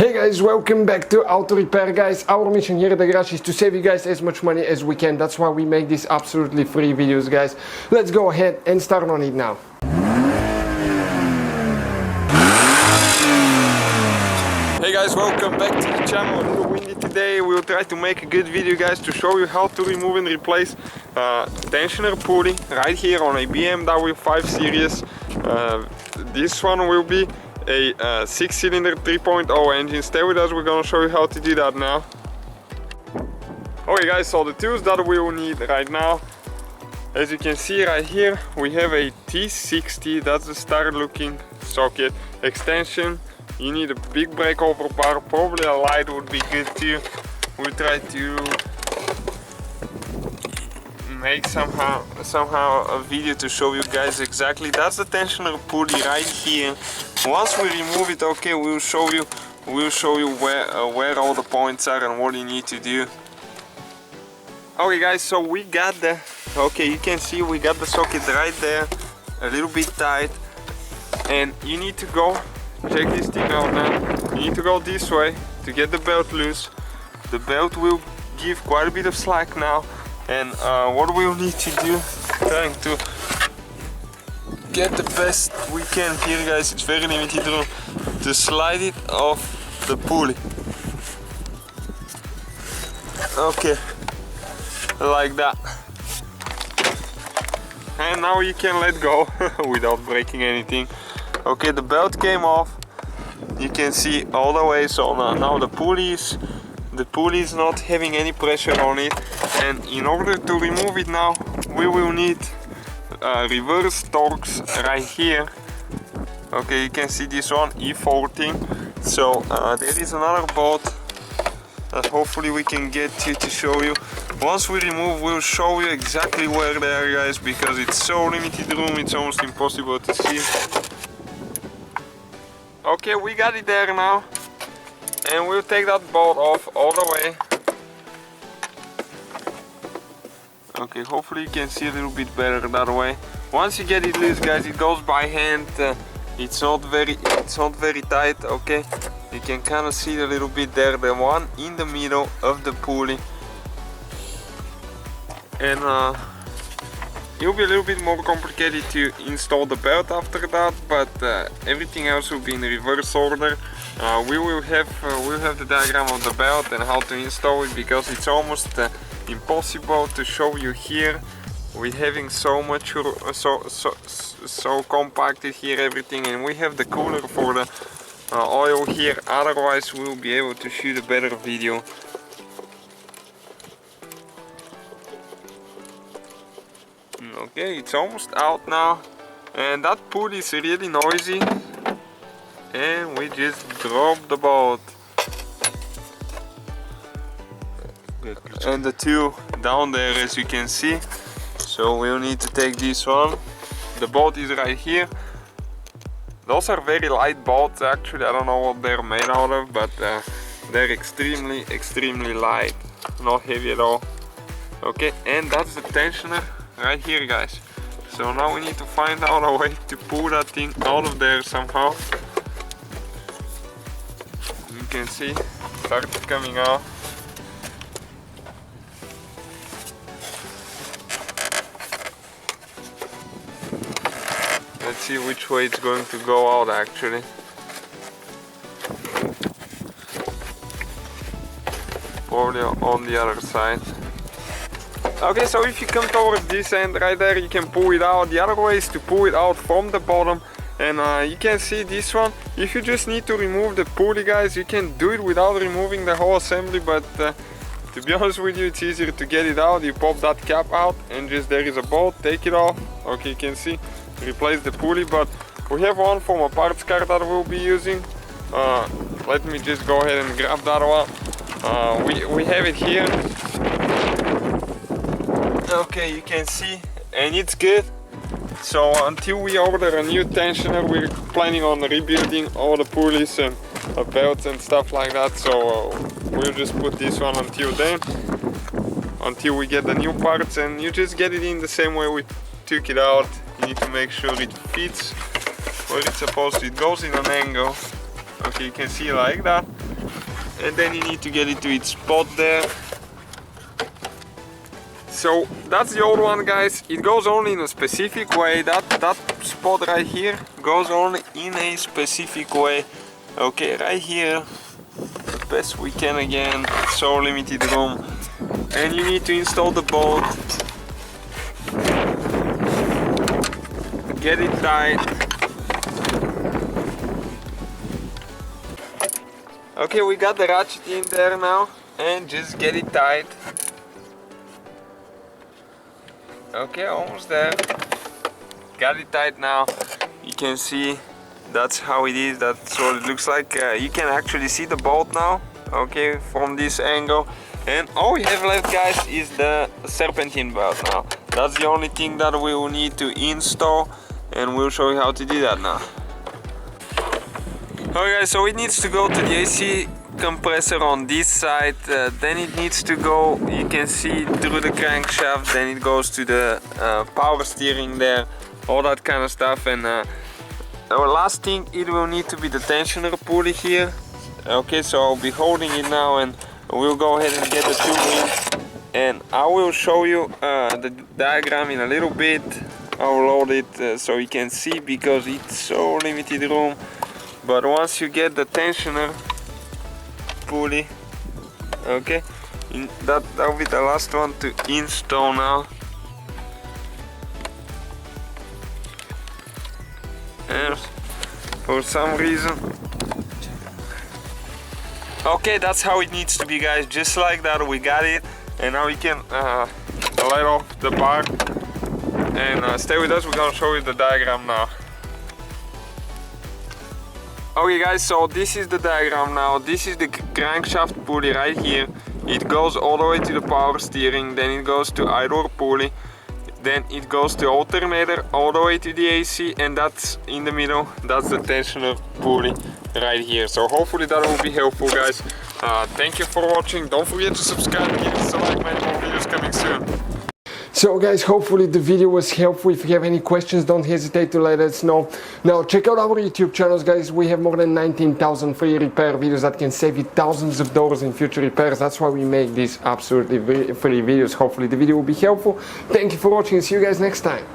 Hey guys, welcome back to Auto Repair. Guys, our mission here at the garage is to save you guys as much money as we can. That's why we make these absolutely free videos, guys. Let's go ahead and start on it now. Hey guys, welcome back to the channel. A little windy today. We'll try to make a good video, guys, to show you how to remove and replace tensioner pulley right here on a BMW 5 Series. This one will be a 6-cylinder 3.0 engine. Stay with us, we're gonna show you how to do that now. Okay guys, so the tools that we will need right now, as you can see right here, we have a E60, that's the standard looking socket extension. You need a big breakover bar, probably a light would be good too. We'll try to make somehow a video to show you guys exactly. That's the tensioner pulley right here. Once we remove it, okay, we'll show you where all the points are and what you need to do. Okay guys, so we got you can see we got the socket right there, a little bit tight, and you need to go check this thing out now. You need to go this way to get the belt loose. The belt will give quite a bit of slack now, and what we'll need to do, trying to get the best we can here, guys, it's very limited room, to slide it off the pulley. Okay, like that. And now you can let go without breaking anything. Okay, the belt came off, you can see all the way, so now the pulley is not having any pressure on it. And in order to remove it now, we will need reverse torques right here. Okay, you can see this one, E14. So there is another bolt that hopefully we can get to show you. Once we remove, we'll show you exactly where they are, guys, because it's so limited room, it's almost impossible to see. Okay, we got it there now, and we'll take that bolt off all the way. Okay, hopefully you can see a little bit better that way. Once you get it loose, guys, it goes by hand. It's not very tight. Okay, you can kind of see a little bit there, the one in the middle of the pulley, and it'll be a little bit more complicated to install the belt after that, but everything else will be in reverse order. We'll have the diagram of the belt and how to install it, because it's almost impossible to show you here. We're having so much, so compacted here everything, and we have the cooler for the oil here. Otherwise, we'll be able to shoot a better video. Okay, it's almost out now, and that pulley is really noisy, and we just dropped the bolt. And the two down there, as you can see. So we'll need to take this one. The bolt is right here. Those are very light bolts, actually. I don't know what they're made out of, but they're extremely light, not heavy at all. Okay, and that's the tensioner right here, guys. So now we need to find out a way to pull that thing out of there somehow. You can see it started coming out. Let's see which way it's going to go out, actually. Probably on the other side. Okay, so if you come towards this end right there, you can pull it out. The other way is to pull it out from the bottom, and you can see this one. If you just need to remove the pulley, guys, you can do it without removing the whole assembly, but to be honest with you, it's easier to get it out. You pop that cap out and just, there is a bolt, take it off. Okay, you can see, replace the pulley. But we have one from a parts car that we'll be using. Let me just go ahead and grab that one. We have it here. Okay, you can see, and it's good. So until we order a new tensioner, we're planning on rebuilding all the pulleys and belts and stuff like that. So we'll just put this one until then, until we get the new parts, and you just get it in the same way we took it out. You need to make sure it fits where it's supposed to. It goes in an angle. Okay, you can see like that. and then you need to get it to its spot there. So that's the old one, guys. It goes only in a specific way. That spot right here goes only in a specific way. Okay, right here, the best we can again, so limited room. And you need to install the bolt, get it tight. Okay, we got the ratchet in there now, and just get it tight. Okay, almost there. Got it tight now. You can see that's how it is, that's what it looks like. You can actually see the bolt now, okay, from this angle. And all we have left, guys, is the serpentine belt now. That's the only thing that we will need to install, and we'll show you how to do that now. Okay, guys, so it needs to go to the AC compressor on this side, then it needs to go, you can see, through the crankshaft, then it goes to the power steering there, all that kind of stuff. And our last thing, it will need to be the tensioner pulley here. Okay, so I'll be holding it now, and we'll go ahead and get the tube in, and I will show you the diagram in a little bit. I'll load it so you can see, because it's so limited room. But once you get the tensioner pulley, okay, that'll be the last one to install now. And for some reason, okay, that's how it needs to be, guys. Just like that, we got it, and now we can let off the bar. And stay with us, we're gonna show you the diagram now. Okay, guys, so this is the diagram now. This is the crankshaft pulley right here. It goes all the way to the power steering, then it goes to idler pulley, then it goes to alternator all the way to the AC, and that's in the middle, that's the tensioner pulley right here. So hopefully that will be helpful, guys. Thank you for watching. Don't forget to subscribe, give us a like, man. More videos coming soon. So guys, hopefully the video was helpful. If you have any questions, don't hesitate to let us know. Now check out our YouTube channels, guys. We have more than 19,000 free repair videos that can save you thousands of dollars in future repairs. That's why we make these absolutely free videos. Hopefully the video will be helpful. Thank you for watching, and see you guys next time.